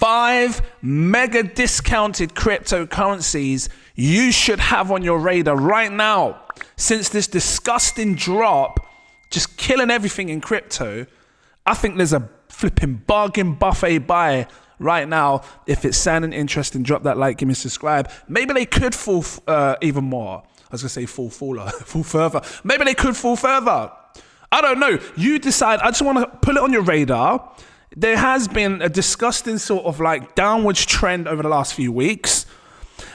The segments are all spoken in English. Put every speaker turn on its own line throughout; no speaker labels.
5 mega discounted cryptocurrencies you should have on your radar right now. Since this disgusting drop, just killing everything in crypto, I think there's a flipping bargain buffet buy right now. If it's sounding interesting, drop that like, give me a subscribe. Maybe they could fall even more. I was gonna say fall further. Maybe they could fall further. I don't know. You decide. I just want to put it on your radar. There has been a disgusting sort of like downwards trend over the last few weeks.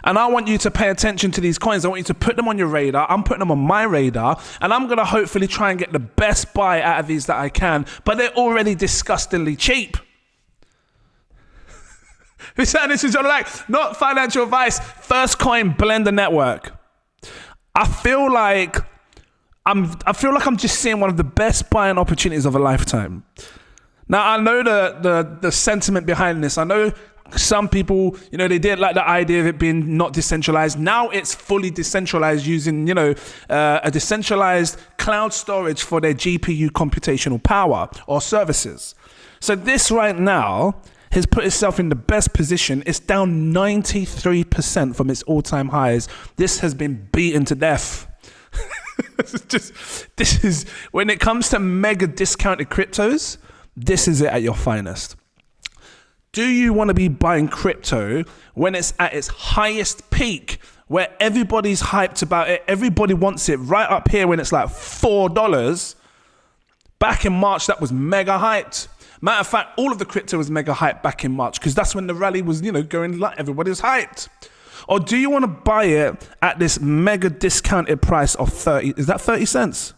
And I want you to pay attention to these coins. I want you to put them on your radar. I'm putting them on my radar. And I'm going to hopefully try and get the best buy out of these that I can. But they're already disgustingly cheap. This is not financial advice. First coin, Blendr Network. I feel like I'm just seeing one of the best buying opportunities of a lifetime. Now, I know the sentiment behind this. I know some people, they didn't like the idea of it being not decentralized. Now it's fully decentralized using, a decentralized cloud storage for their GPU computational power or services. So this right now has put itself in the best position. It's down 93% from its all-time highs. This has been beaten to death. This is, when it comes to mega discounted cryptos, this is it at your finest. Do you want to be buying crypto when it's at its highest peak, where everybody's hyped about it, everybody wants it right up here when it's like $4? Back in March, that was mega hyped. Matter of fact, all of the crypto was mega hyped back in March because that's when the rally was, going like everybody was hyped. Or do you want to buy it at this mega discounted price of 30? Is that 30 cents?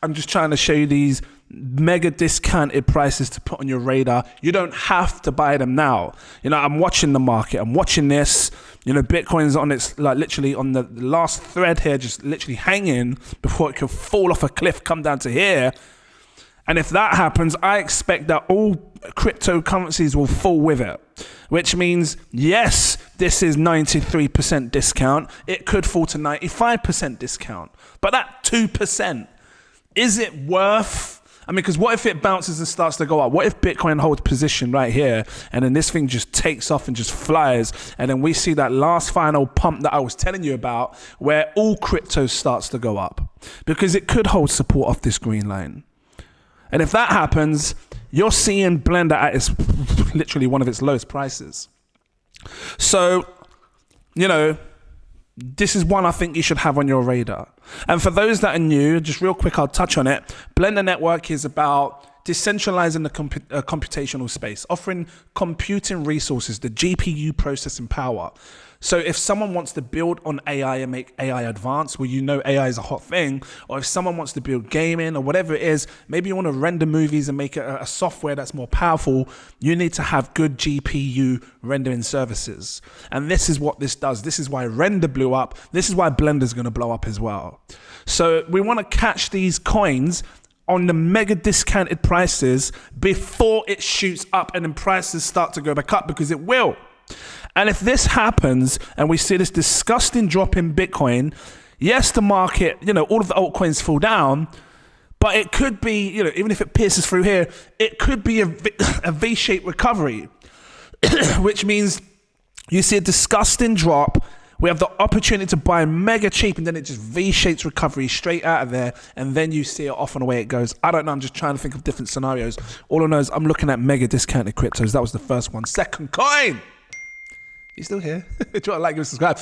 I'm just trying to show you these mega discounted prices to put on your radar. You don't have to buy them now. I'm watching the market. I'm watching this. Bitcoin's on its, like literally on the last thread here, just literally hanging before it could fall off a cliff, come down to here. And if that happens, I expect that all cryptocurrencies will fall with it, which means, yes, this is 93% discount. It could fall to 95% discount. But that 2%, is it worth? Because what if it bounces and starts to go up? What if Bitcoin holds position right here and then this thing just takes off and just flies, and then we see that last final pump that I was telling you about where all crypto starts to go up? Because it could hold support off this green line. And if that happens, you're seeing Blendr at its literally one of its lowest prices. So, this is one I think you should have on your radar. And for those that are new, just real quick, I'll touch on it. Blendr Network is about decentralizing the computational space, offering computing resources, the GPU processing power. So if someone wants to build on AI and make AI advanced, AI is a hot thing, or if someone wants to build gaming or whatever it is, maybe you want to render movies and make a software that's more powerful, you need to have good GPU rendering services. And this is what this does. This is why Render blew up. This is why Blender is going to blow up as well. So we want to catch these coins on the mega discounted prices before it shoots up and then prices start to go back up, because it will. And if this happens and we see this disgusting drop in Bitcoin, yes, the market, all of the altcoins fall down, but it could be, even if it pierces through here, it could be a V-shaped recovery, which means you see a disgusting drop. We have the opportunity to buy mega cheap, and then it just V-shapes recovery straight out of there, and then you see it off and away it goes. I don't know. I'm just trying to think of different scenarios. All I know is I'm looking at mega discounted cryptos. That was the first one. Second coin. You still here? Do you want to like and subscribe?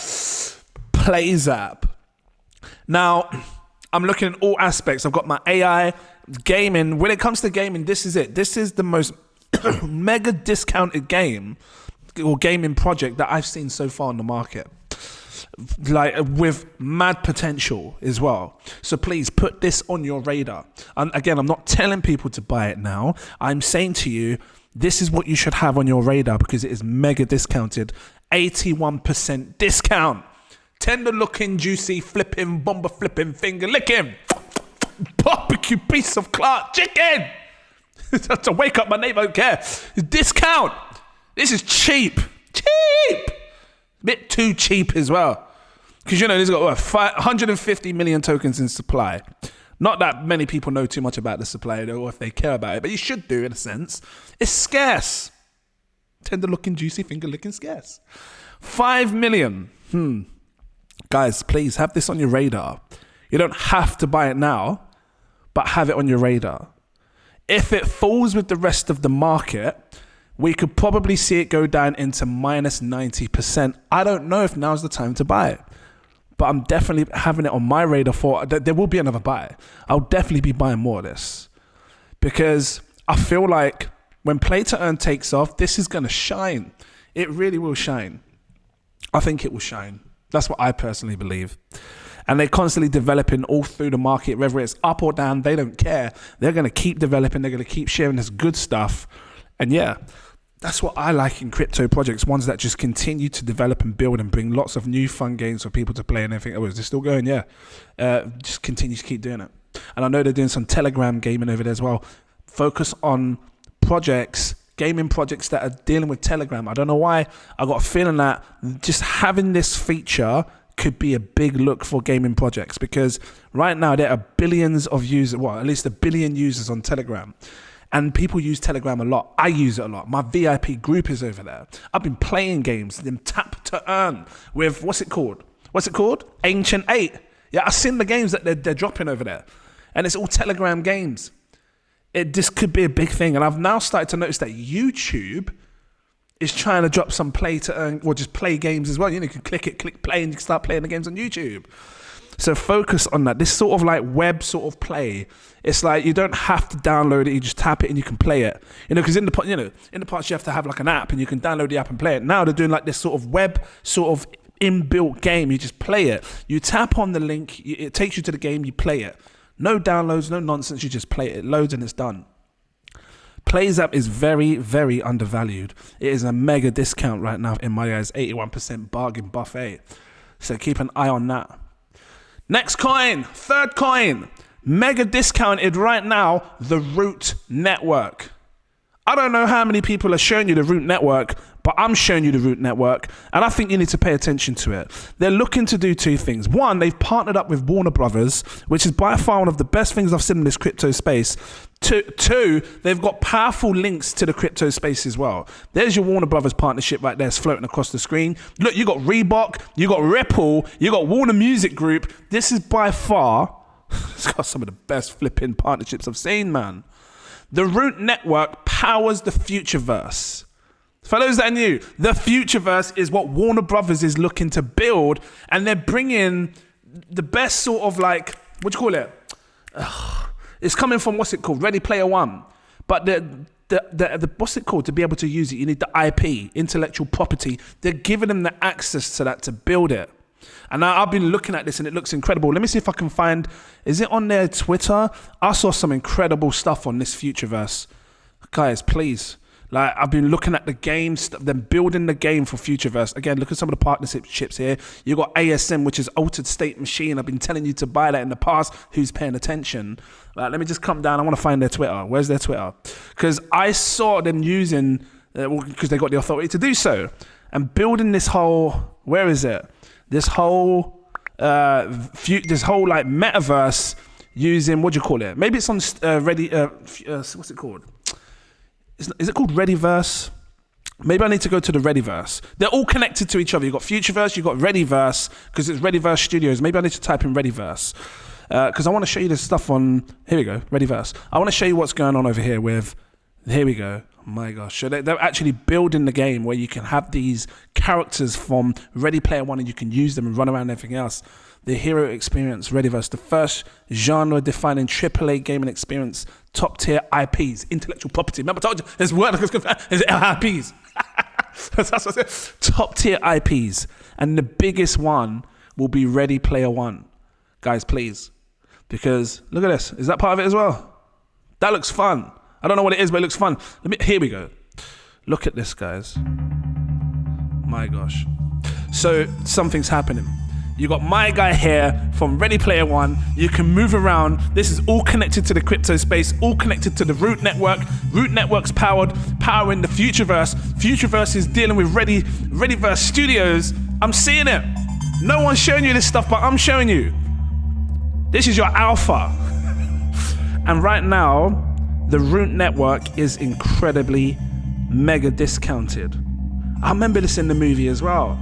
PlayZap. Now, I'm looking at all aspects. I've got my AI, gaming. When it comes to gaming, this is it. This is the most mega discounted game or gaming project that I've seen so far in the market. Like, with mad potential as well. So please put this on your radar. And again, I'm not telling people to buy it now. I'm saying to you, this is what you should have on your radar because it is mega discounted. 81% discount. Tender looking, juicy, flipping, bomber flipping, finger licking, barbecue piece of Clark chicken. To wake up my neighbor, don't care. Discount. This is cheap. Cheap. A bit too cheap as well. Because, there's got 150 million tokens in supply. Not that many people know too much about the supply or if they care about it, but you should do in a sense. It's scarce. Tender looking, juicy, finger licking scarce. 5 million. Guys, please have this on your radar. You don't have to buy it now, but have it on your radar. If it falls with the rest of the market, we could probably see it go down into minus 90%. I don't know if now's the time to buy it, but I'm definitely having it on my radar for, there will be another buy. I'll definitely be buying more of this because I feel like when play to earn takes off, this is going to shine. It really will shine. I think it will shine. That's what I personally believe. And they're constantly developing all through the market, whether it's up or down, they don't care. They're going to keep developing. They're going to keep sharing this good stuff. And yeah, that's what I like in crypto projects, ones that just continue to develop and build and bring lots of new fun games for people to play and everything. Oh, is this still going? Yeah. Just continue to keep doing it. And I know they're doing some Telegram gaming over there as well. Focus on projects, gaming projects that are dealing with Telegram. I don't know why. I got a feeling that just having this feature could be a big look for gaming projects because right now there are billions of users, well, at least 1 billion users on Telegram. And people use Telegram a lot. I use it a lot. My VIP group is over there. I've been playing games, them tap to earn with, what's it called? Ancient 8. Yeah, I've seen the games that they're dropping over there. And it's all Telegram games. This could be a big thing. And I've now started to notice that YouTube is trying to drop some play to earn, or just play games as well. You can click play, and you can start playing the games on YouTube. So focus on that. This sort of like web sort of play. It's like you don't have to download it. You just tap it and you can play it. Because in the past you have to have like an app and you can download the app and play it. Now they're doing like this sort of web sort of inbuilt game. You just play it. You tap on the link. It takes you to the game. You play it. No downloads, no nonsense. You just play it. It loads and it's done. PlayZap is very, very undervalued. It is a mega discount right now in my eyes, 81% bargain buffet. So keep an eye on that. Next coin, third coin, mega discounted right now, the Root Network. I don't know how many people are showing you the Root Network, but I'm showing you the Root Network, and I think you need to pay attention to it. They're looking to do two things. One, they've partnered up with Warner Brothers, which is by far one of the best things I've seen in this crypto space. Two, they've got powerful links to the crypto space as well. There's your Warner Brothers partnership right there. It's floating across the screen. Look, you got Reebok, you got Ripple, you got Warner Music Group. This is by far, it's got some of the best flipping partnerships I've seen, man. The Root Network powers the Futureverse. For those that are new, the Futureverse is what Warner Brothers is looking to build, and they're bringing the best sort of like, what do you call it? It's coming from, what's it called? Ready Player One. But the what's it called? To be able to use it, you need the IP, intellectual property. They're giving them the access to that to build it. And now I've been looking at this and it looks incredible. Let me see if I can find, is it on their Twitter? I saw some incredible stuff on this Futureverse. Guys, please. Like, I've been looking at the games, them building the game for Futureverse. Again, look at some of the partnerships here. You got ASM, which is Altered State Machine. I've been telling you to buy that in the past. Who's paying attention? Let me just come down. I want to find their Twitter. Where's their Twitter? Because I saw them using, because they got the authority to do so, and building this whole, where is it? This whole like metaverse using, what do you call it? Maybe it's on what's it called? Is it called Readyverse? Maybe I need to go to the Readyverse. They're all connected to each other. You've got Futureverse, you've got Readyverse, because it's Readyverse Studios. Maybe I need to type in Readyverse. Because I want to show you this stuff on, here we go, Readyverse. I want to show you what's going on over here with, here we go. Oh my gosh. So they're actually building the game where you can have these characters from Ready Player One and you can use them and run around and everything else. The hero experience, Readyverse, the first genre-defining AAA gaming experience, top-tier IPs, intellectual property. Remember I told you, there's word, there's IPs. That's what I said. Top-tier IPs. And the biggest one will be Ready Player One. Guys, please. Because, look at this. Is that part of it as well? That looks fun. I don't know what it is, but it looks fun. Here we go. Look at this, guys. My gosh. So, something's happening. You got my guy here from Ready Player One. You can move around. This is all connected to the crypto space, all connected to the Root Network. Root Network's powering the Futureverse. Futureverse is dealing with Readyverse Studios. I'm seeing it. No one's showing you this stuff, but I'm showing you. This is your alpha. And right now, the Root Network is incredibly mega discounted. I remember this in the movie as well.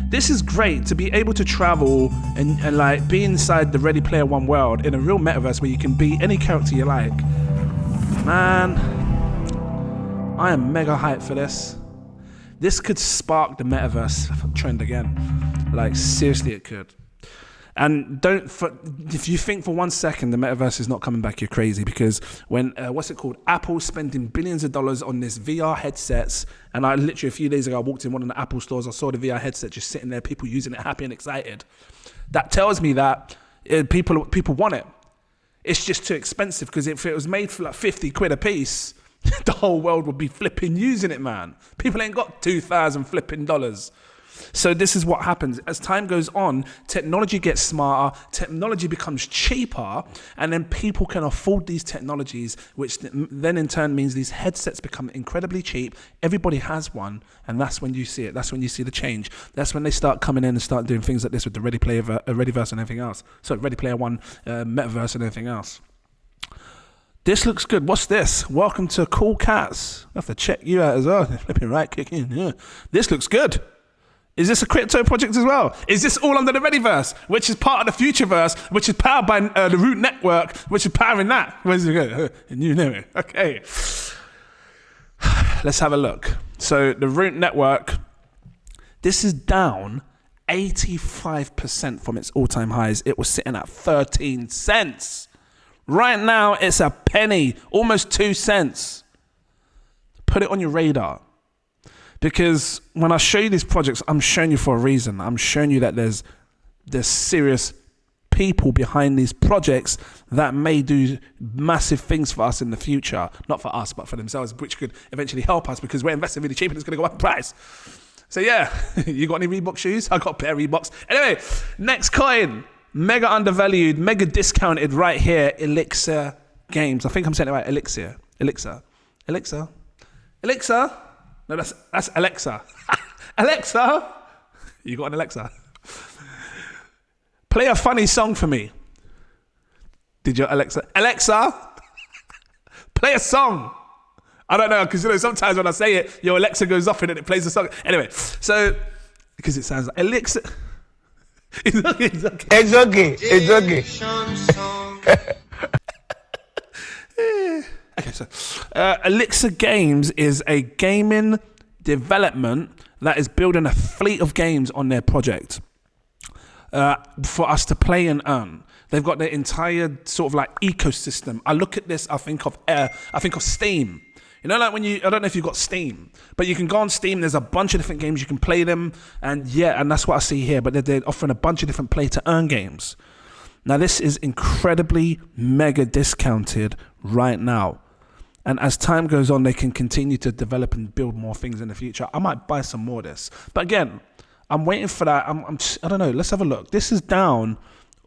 This is great to be able to travel and like be inside the Ready Player One world in a real metaverse where you can be any character you like. Man, I am mega hyped for this. This could spark the metaverse trend again. Like, seriously, it could. And if you think for 1 second the metaverse is not coming back, you're crazy, because when, Apple's spending billions of dollars on this VR headsets, and I literally a few days ago, I walked in one of the Apple stores, I saw the VR headset just sitting there, people using it, happy and excited. That tells me that people want it. It's just too expensive, because if it was made for like 50 quid a piece, the whole world would be flipping using it, man. People ain't got 2,000 flipping dollars. So this is what happens. As time goes on, technology gets smarter, technology becomes cheaper, and then people can afford these technologies, which then in turn means these headsets become incredibly cheap. Everybody has one, and that's when you see it. That's when you see the change. That's when they start coming in and start doing things like this with the Readyverse and everything else. So Ready Player One, Metaverse and everything else. This looks good. What's this? Welcome to Cool Cats. I have to check you out as well. Flipping right, kick in. Yeah. This looks good. Is this a crypto project as well? Is this all under the Readyverse, which is part of the Futureverse, which is powered by the Root Network, which is powering that? Where's it go? You know it. Okay. Let's have a look. So the Root Network, this is down 85% from its all-time highs. It was sitting at 13 cents. Right now, it's a penny, almost 2 cents. Put it on your radar. Because when I show you these projects, I'm showing you for a reason. I'm showing you that there's serious people behind these projects that may do massive things for us in the future. Not for us, but for themselves, which could eventually help us, because we're investing really cheap and it's going to go up in price. So yeah, you got any Reebok shoes? I got a pair of Reeboks. Anyway, next coin. Mega undervalued, mega discounted right here. Elixir Games. I think I'm saying it right. Elixir. No, that's Alexa. Alexa, you got an Alexa? Play a funny song for me. Did your Alexa? Alexa, play a song. I don't know, because sometimes when I say it, your Alexa goes off and it plays the song. Anyway, so because it sounds like Elixir. It's okay. Okay, so Elixir Games is a gaming development that is building a fleet of games on their project for us to play and earn. They've got their entire sort of like ecosystem. I look at this, I think of Steam. You know, like I don't know if you've got Steam, but you can go on Steam, there's a bunch of different games, you can play them, and that's what I see here, but they're offering a bunch of different play to earn games. Now this is incredibly mega discounted right now. And as time goes on, they can continue to develop and build more things in the future. I might buy some more of this. But again, I'm waiting for that. I don't know. Let's have a look. This is down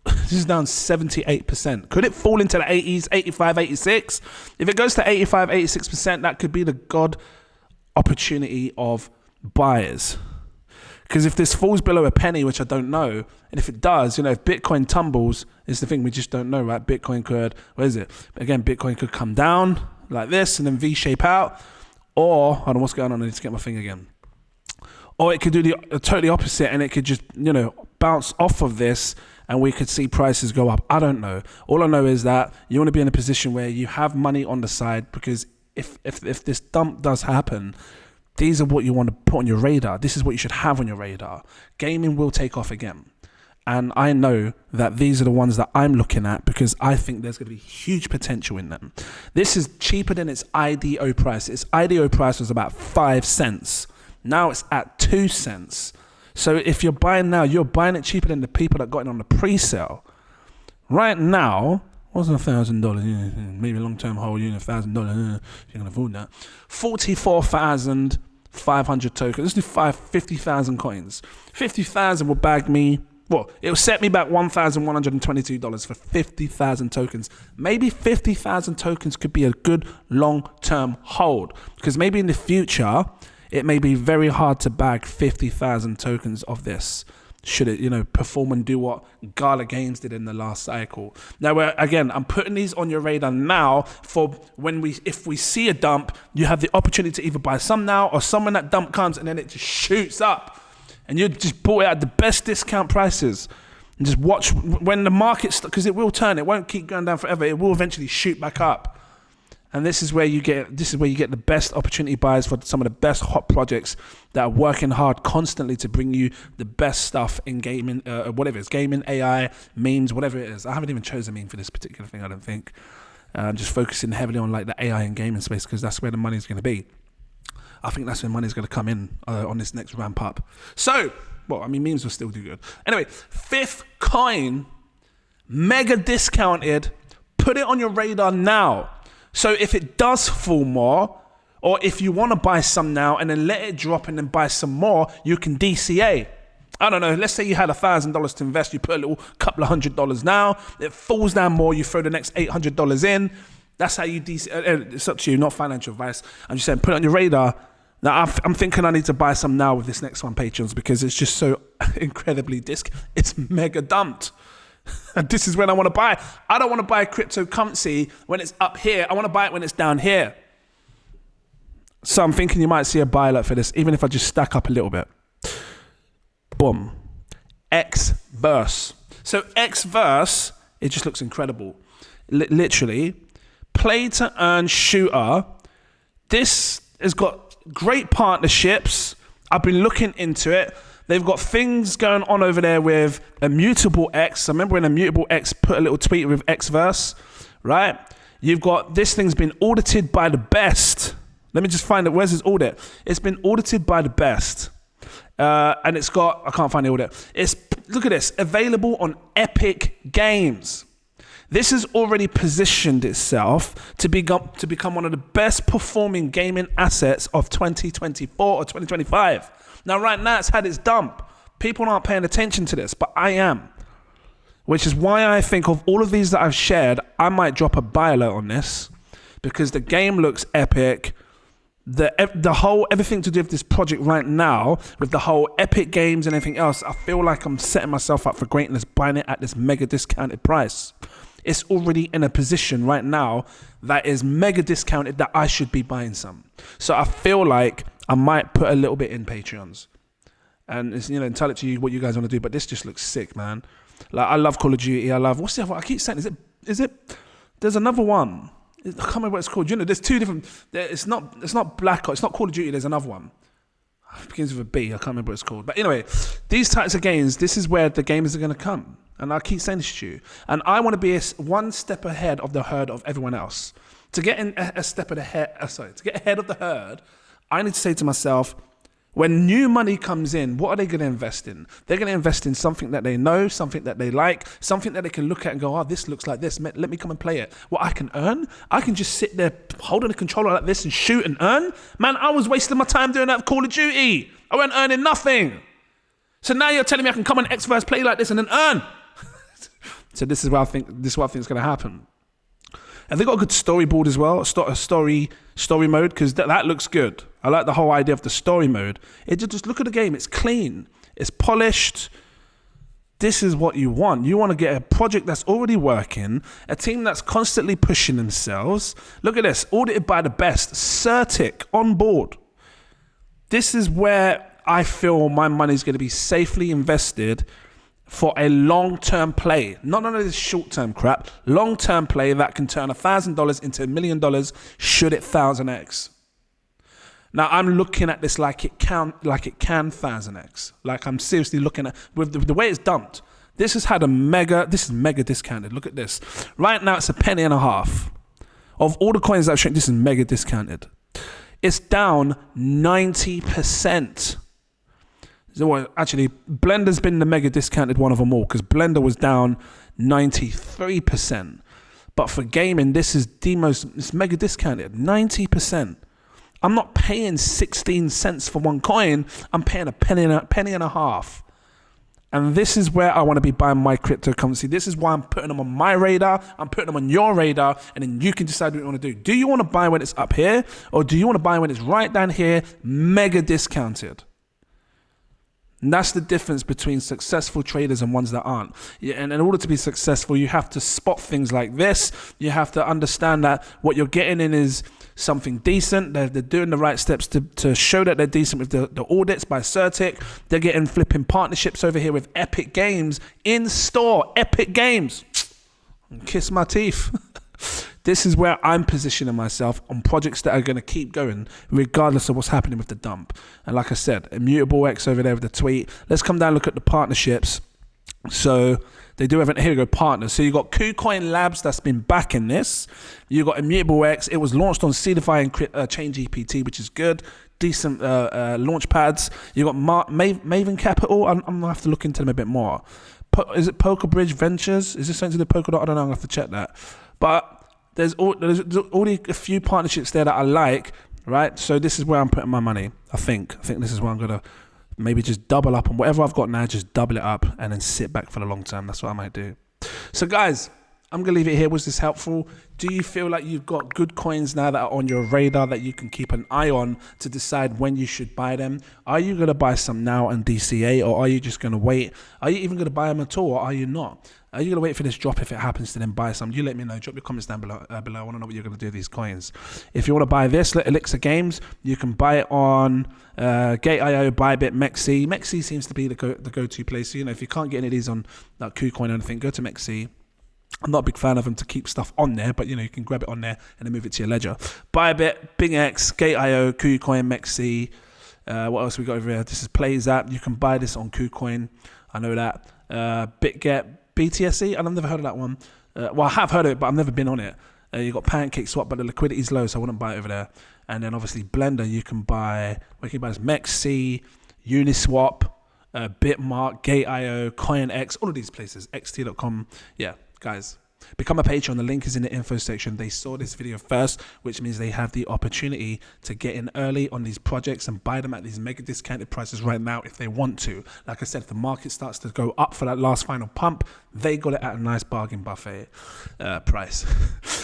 78%. Could it fall into the 80s, 85, 86? If it goes to 85, 86%, that could be the god opportunity of buyers. Because if this falls below a penny, which I don't know, and if it does, if Bitcoin tumbles, it's the thing we just don't know, right? Bitcoin could, Again, Bitcoin could come down like this and then V-shape out, or, hold on, what's going on? I need to get my thing again. Or it could do the totally opposite, and it could just, bounce off of this, and we could see prices go up. I don't know. All I know is that you want to be in a position where you have money on the side, because if this dump does happen, these are what you want to put on your radar. This is what you should have on your radar. Gaming will take off again. And I know that these are the ones that I'm looking at, because I think there's going to be huge potential in them. This is cheaper than its IDO price. Its IDO price was about 5 cents. Now it's at 2 cents. So if you're buying now, you're buying it cheaper than the people that got it on the pre-sale. Right now, what's $1,000? Maybe a long-term hold, $1,000. You can afford that. 44,500 tokens. Let's do 50,000 coins. 50,000 will bag me. Well, it will set me back $1,122 for 50,000 tokens. Maybe 50,000 tokens could be a good long-term hold, because maybe in the future, it may be very hard to bag 50,000 tokens of this. should it, perform and do what Gala Games did in the last cycle. Now, again, I'm putting these on your radar now for if we see a dump, you have the opportunity to either buy some now or some when that dump comes and then it just shoots up and you just bought it at the best discount prices. And just watch when the market's, because it will turn, it won't keep going down forever, it will eventually shoot back up. And this is where you get the best opportunity buys for some of the best hot projects that are working hard constantly to bring you the best stuff in gaming, whatever it's gaming, AI, memes, whatever it is. I haven't even chosen a meme for this particular thing, I don't think. I'm just focusing heavily on like the AI and gaming space because that's where the money's going to be. I think that's where money's going to come in on this next ramp up. So, memes will still do good. Anyway, fifth coin, mega discounted. Put it on your radar now. So if it does fall more, or if you want to buy some now and then let it drop and then buy some more, you can DCA. I don't know, let's say you had $1,000 to invest, you put a little couple of $100 now, it falls down more, you throw the next $800 in. That's how you DCA. It's up to you, not financial advice. I'm just saying, put it on your radar. Now, I'm thinking I need to buy some now with this next one, Patreons, because it's just so incredibly it's mega dumped. And this is when I want to buy. I don't want to buy cryptocurrency when it's up here. I want to buy it when it's down here. So I'm thinking you might see a buy alert for this, even if I just stack up a little bit. Boom. Exverse. So Exverse, it just looks incredible. Literally, play to earn shooter. This has got great partnerships. I've been looking into it. They've got things going on over there with Immutable X. I remember when Immutable X put a little tweet with Exverse, right? You've got this thing's been audited by the best. Let me just find it. Where's his audit? It's been audited by the best. And it's got, I can't find the audit. Look at this, available on Epic Games. This has already positioned itself to become one of the best performing gaming assets of 2024 or 2025. Now, right now, it's had its dump. People aren't paying attention to this, but I am. Which is why I think of all of these that I've shared, I might drop a buy alert on this because the game looks epic. Everything to do with this project right now, with the whole Epic Games and everything else, I feel like I'm setting myself up for greatness buying it at this mega discounted price. It's already in a position right now that is mega discounted that I should be buying some. So I feel like I might put a little bit in Patreons. And it's, entirely to you what you guys want to do, but this just looks sick, man. Like, I love Call of Duty. What's the other one? I keep saying, is it, there's another one. I can't remember what it's called. There's two different, it's not Black Ops, it's not Call of Duty, there's another one. It begins with a B, I can't remember what it's called. But anyway, these types of games, this is where the gamers are going to come. And I keep saying this to you. And I want to be one step ahead of the herd of everyone else. To get in a step ahead, to get ahead of the herd, I need to say to myself, when new money comes in, what are they going to invest in? They're going to invest in something that they know, something that they like, something that they can look at and go, oh, this looks like this. Let me come and play it. What I can earn? I can just sit there holding a controller like this and shoot and earn? Man, I was wasting my time doing that Call of Duty. I wasn't earning nothing. So now you're telling me I can come on Exverse, play like this and then earn. So this is what I think is going to happen. And they got a good storyboard as well, a story mode, because that looks good. I like the whole idea of the story mode. Just look at the game. It's clean. It's polished. This is what you want. You want to get a project that's already working, a team that's constantly pushing themselves. Look at this, audited by the best, Certic on board. This is where I feel my money's going to be safely invested for a long-term play. Not none of this short-term crap. Long-term play that can turn $1,000 into $1 million should it 1000x. Now I'm looking at this like it can 1000x. Like I'm seriously looking at with the way it's dumped. This is mega discounted. Look at this. Right now it's $0.015. Of all the coins that I've shown, this is mega discounted. It's down 90%. Well, actually, Blender's been the mega discounted one of them all because Blendr was down 93%. But for gaming, this is it's mega discounted, 90%. I'm not paying 16 cents for one coin. I'm paying a penny and a half. And this is where I want to be buying my cryptocurrency. This is why I'm putting them on my radar. I'm putting them on your radar. And then you can decide what you want to do. Do you want to buy when it's up here? Or do you want to buy when it's right down here, mega discounted? And that's the difference between successful traders and ones that aren't. Yeah, and in order to be successful, you have to spot things like this. You have to understand that what you're getting in is something decent. They're doing the right steps to show that they're decent with the audits by Certic. They're getting flipping partnerships over here with Epic Games in store. Epic Games. Kiss my teeth. This is where I'm positioning myself on projects that are going to keep going regardless of what's happening with the dump. And like I said, Immutable X over there with the tweet. Let's come down and look at the partnerships. So they do have, here we go, partners. So you got KuCoin Labs that's been backing this. You got Immutable X. It was launched on Seedify and Chain GPT, which is good. Decent launch pads. You got Maven Capital. I'm going to have to look into them a bit more. Is it Poker Bridge Ventures? Is this something to do with Polkadot? I don't know. I'm going to have to check that. But there's already a few partnerships there that I like, right? So this is where I'm putting my money, I think this is where I'm going to maybe just double up on whatever I've got now, just double it up and then sit back for the long term. That's what I might do. So guys, I'm going to leave it here. Was this helpful? Do you feel like you've got good coins now that are on your radar that you can keep an eye on to decide when you should buy them? Are you going to buy some now and DCA, or are you just going to wait? Are you even going to buy them at all, or are you not? Are you going to wait for this drop if it happens to then buy some? You let me know. Drop your comments down below. I want to know what you're going to do with these coins. If you want to buy this, Elixir Games, you can buy it on Gate.io, Bybit, Mexi. Mexi seems to be the go-to place. So, if you can't get any of these on like KuCoin or anything, go to Mexi. I'm not a big fan of them to keep stuff on there, but you can grab it on there and then move it to your ledger. Bybit, BingX, Gate.io, KuCoin, Mexi. What else we got over here? This is PlayZap. You can buy this on KuCoin. I know that. BitGet, BTSE. I've never heard of that one. Well, I have heard of it, but I've never been on it. You got Pancake Swap, but the liquidity is low, so I wouldn't buy it over there. And then obviously Blendr, you can buy. Where can you buy this? Mexi, Uniswap, Bitmark, Gate.io, CoinX, all of these places. XT.com. Yeah. Guys, become a patron. The link is in the info section. They saw this video first, which means they have the opportunity to get in early on these projects and buy them at these mega discounted prices right now if they want to. Like I said, if the market starts to go up for that last final pump, they got it at a nice bargain buffet price.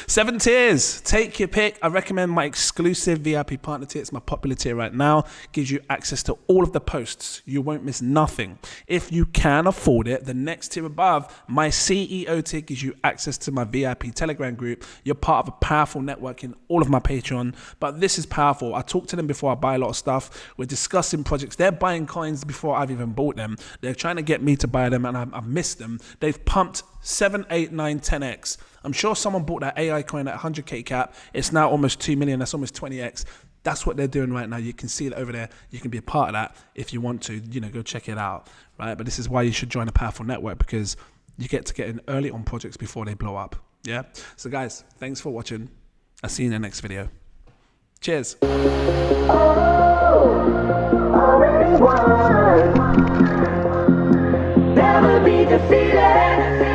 7 tiers. Take your pick. I recommend my exclusive VIP partner tier. It's my popular tier right now. Gives you access to all of the posts. You won't miss nothing. If you can afford it, the next tier above, my CEO tier, gives you access to my VIP Telegram group. You're part of a powerful network in all of my Patreon. But this is powerful. I talk to them before I buy a lot of stuff. We're discussing projects. They're buying coins before I've even bought them. They're trying to get me to buy them, and I've missed them. They've pumped 7, 8, 9, 10x. I'm sure someone bought that AI coin at 100k cap. It's now almost 2 million. That's almost 20x. That's what they're doing right now. You can see it over there. You can be a part of that if you want to. Go check it out, right? But this is why you should join a powerful network, because you get to get in early on projects before they blow up. Yeah. So guys, thanks for watching. I'll see you in the next video. Cheers.
Never be defeated.